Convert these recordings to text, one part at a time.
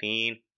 3،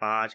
5،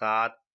7،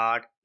8،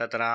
17،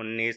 19،